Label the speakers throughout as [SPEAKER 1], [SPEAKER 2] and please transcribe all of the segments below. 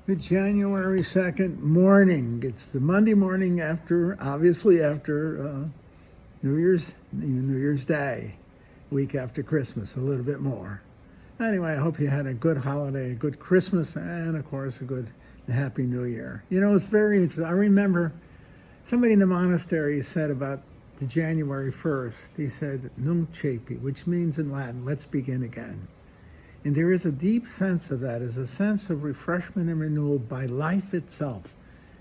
[SPEAKER 1] It's January 2nd morning. It's the Monday morning after New Year's Day, week after Christmas, a little bit more. Anyway, I hope you had a good holiday, a good Christmas, and of course, a good Happy New Year. You know, it's very interesting. I remember somebody in the monastery said about the January 1st, he said, Nunc Cepi, which means in Latin, let's begin again. And there is a deep sense of that, as a sense of refreshment and renewal by life itself.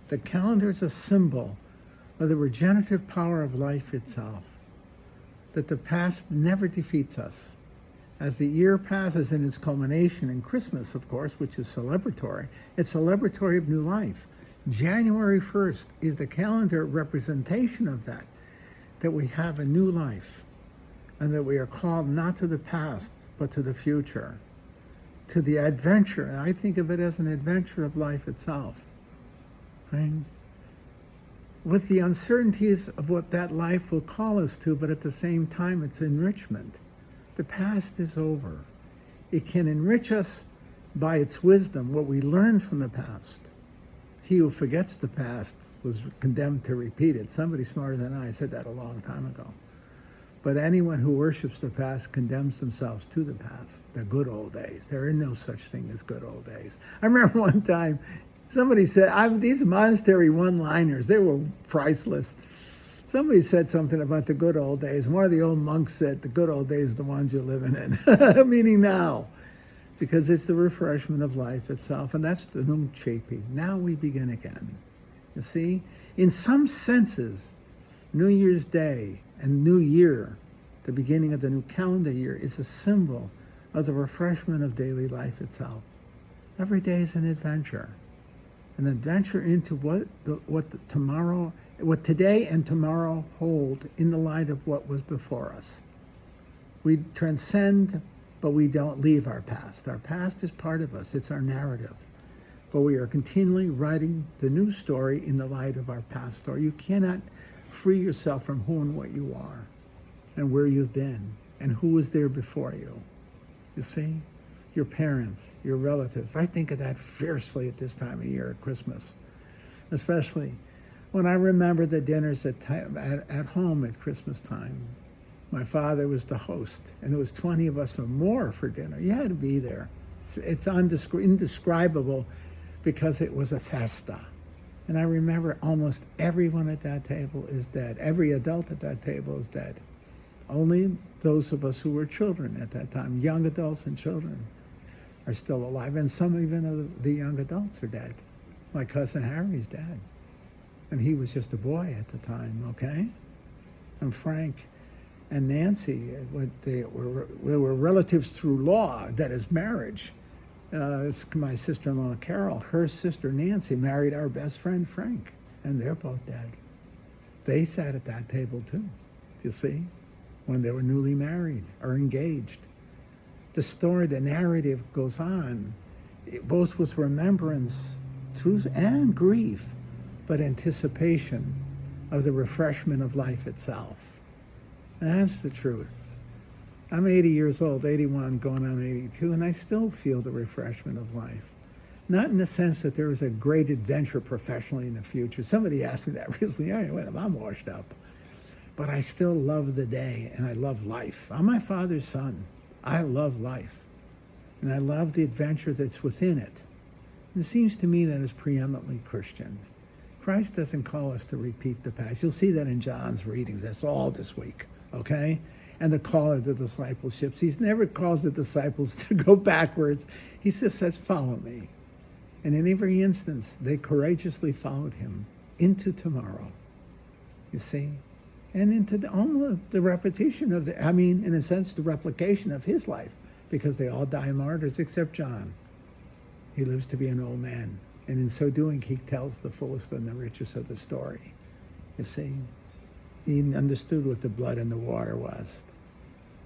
[SPEAKER 1] The calendar is a symbol of the regenerative power of life itself, that the past never defeats us. As the year passes in its culmination in Christmas, of course, which is celebratory, it's celebratory of new life. January 1st is the calendar representation of that we have a new life, and that we are called not to the past, but to the future, to the adventure. And I think of it as an adventure of life itself, right? With the uncertainties of what that life will call us to, but at the same time, it's enrichment. The past is over. It can enrich us by its wisdom, what we learned from the past. He who forgets the past was condemned to repeat it. Somebody smarter than I said that a long time ago. But anyone who worships the past condemns themselves to the past, the good old days. There is no such thing as good old days. I remember one time somebody said, these monastery one-liners, they were priceless. Somebody said something about the good old days. And one of the old monks said, the good old days are the ones you're living in, meaning now, because it's the refreshment of life itself. And that's the Nunc Cepi. Now we begin again. You see, in some senses, New Year's Day and New Year, the beginning of the new calendar year, is a symbol of the refreshment of daily life itself. Every day is an adventure into what today and tomorrow hold in the light of what was before us. We transcend, but we don't leave our past. Our past is part of us. It's our narrative. But we are continually writing the new story in the light of our past story. You cannot free yourself from who and what you are and where you've been and who was there before you. You see? Your parents, your relatives. I think of that fiercely at this time of year at Christmas, especially when I remember the dinners at home at Christmas time. My father was the host, and there was 20 of us or more for dinner. You had to be there. It's indescribable because it was a festa. And I remember almost everyone at that table is dead. Every adult at that table is dead. Only those of us who were children at that time, young adults and children, are still alive. And some even of the young adults are dead. My cousin Harry's dead. And he was just a boy at the time, okay? And Frank and Nancy, they were relatives through law, that is marriage. It's my sister-in-law Carol, her sister Nancy married our best friend Frank, and they're both dead. They sat at that table too, you see, when they were newly married or engaged. The story, the narrative goes on, both with remembrance, truth, and grief, but anticipation of the refreshment of life itself. And that's the truth. I'm 80 years old, 81, going on 82, and I still feel the refreshment of life. Not in the sense that there is a great adventure professionally in the future. Somebody asked me that recently. I'm washed up. But I still love the day, and I love life. I'm my father's son. I love life. And I love the adventure that's within it. And it seems to me that is preeminently Christian. Christ doesn't call us to repeat the past. You'll see that in John's readings. That's all this week, okay? And the call of the discipleships. He never calls the disciples to go backwards. He just says, follow me. And in every instance, they courageously followed him into tomorrow, you see? And into the repetition of in a sense, the replication of his life, because they all die martyrs except John. He lives to be an old man. And in so doing, he tells the fullest and the richest of the story. You see? He understood what the blood and the water was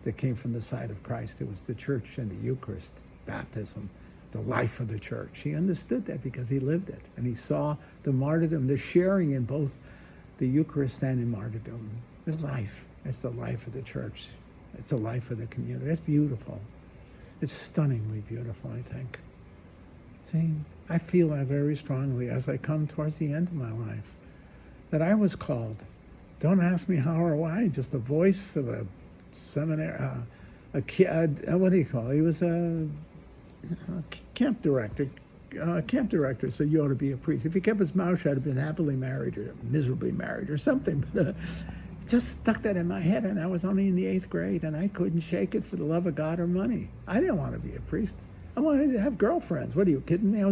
[SPEAKER 1] that came from the side of Christ. It was the church and the Eucharist, baptism, the life of the church. He understood that because he lived it. And he saw the martyrdom, the sharing in both the Eucharist and in martyrdom. It's life. It's the life of the church. It's the life of the community. It's beautiful. It's stunningly beautiful, I think. See, I feel that very strongly as I come towards the end of my life, that I was called. Don't ask me how or why, just the voice of a seminary, what do you call it? He was a camp director. Camp director said, you ought to be a priest. If he kept his mouth shut, I'd have been happily married or miserably married or something. But just stuck that in my head, and I was only in the 8th grade, and I couldn't shake it for the love of God or money. I didn't want to be a priest. I wanted to have girlfriends. What are you kidding me? I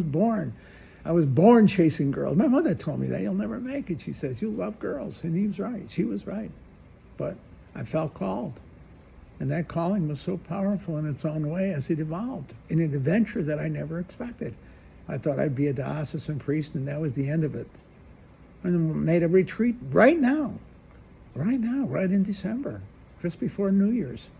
[SPEAKER 1] was born chasing girls. My mother told me that you'll never make it. She says, you love girls. And he was right. She was right. But I felt called. And that calling was so powerful in its own way as it evolved in an adventure that I never expected. I thought I'd be a diocesan priest, and that was the end of it. And made a retreat right now, right in December, just before New Year's,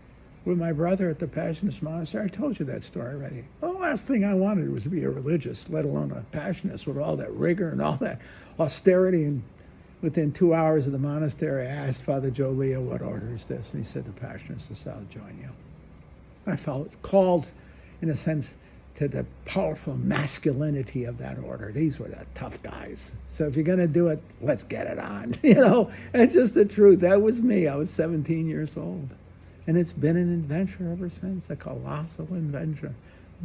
[SPEAKER 1] with my brother at the Passionist Monastery. I told you that story already. Well, the last thing I wanted was to be a religious, let alone a Passionist, with all that rigor and all that austerity. And within 2 hours of the monastery, I asked Father Joe Leo, what order is this? And he said, the Passionists. I said, I'll join you. I felt called, in a sense, to the powerful masculinity of that order. These were the tough guys. So if you're going to do it, let's get it on. It's just the truth. That was me. I was 17 years old. And it's been an adventure ever since, a colossal adventure,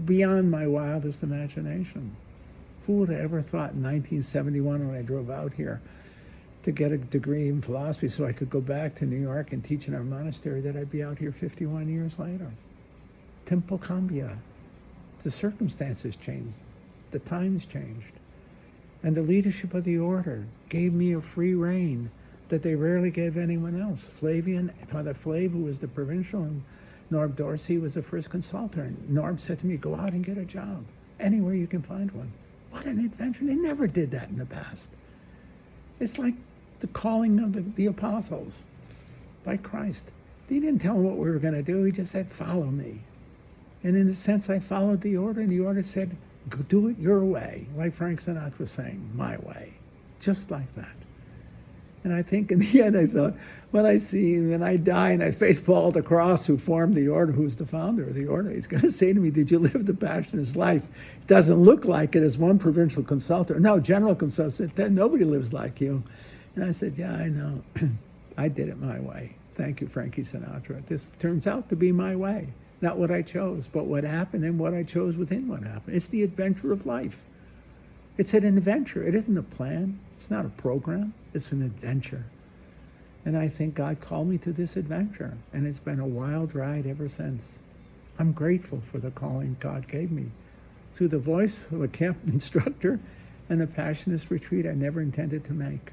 [SPEAKER 1] beyond my wildest imagination. Who would have ever thought in 1971 when I drove out here to get a degree in philosophy so I could go back to New York and teach in our monastery that I'd be out here 51 years later? Tempo cambia. The circumstances changed. The times changed. And the leadership of the order gave me a free rein that they rarely gave anyone else. Father Flav, who was the provincial, and Norb Dorsey was the first consultor. And Norb said to me, go out and get a job, anywhere you can find one. What an adventure. They never did that in the past. It's like the calling of the apostles by Christ. He didn't tell them what we were going to do. He just said, follow me. And in a sense, I followed the order, and the order said, go do it your way, like Frank Sinatra was saying, my way, just like that. And I think in the end, I thought, when I die and I face Paul de Cross, who formed the order, who's the founder of the order, he's going to say to me, did you live the Passionist life? It doesn't look like it as one provincial consultant. No, general consultant said, nobody lives like you. And I said, yeah, I know. I did it my way. Thank you, Frankie Sinatra. This turns out to be my way. Not what I chose, but what happened and what I chose within what happened. It's the adventure of life. It's an adventure. It isn't a plan. It's not a program. It's an adventure. And I think God called me to this adventure, and it's been a wild ride ever since. I'm grateful for the calling God gave me through the voice of a camp instructor and a Passionist retreat I never intended to make.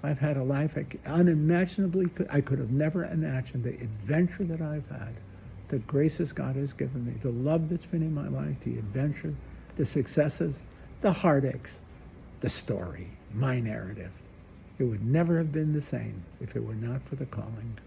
[SPEAKER 1] I've had a life I could have never imagined, the adventure that I've had, the graces God has given me, the love that's been in my life, the adventure, the successes, the heartaches, the story, my narrative. It would never have been the same if it were not for the calling.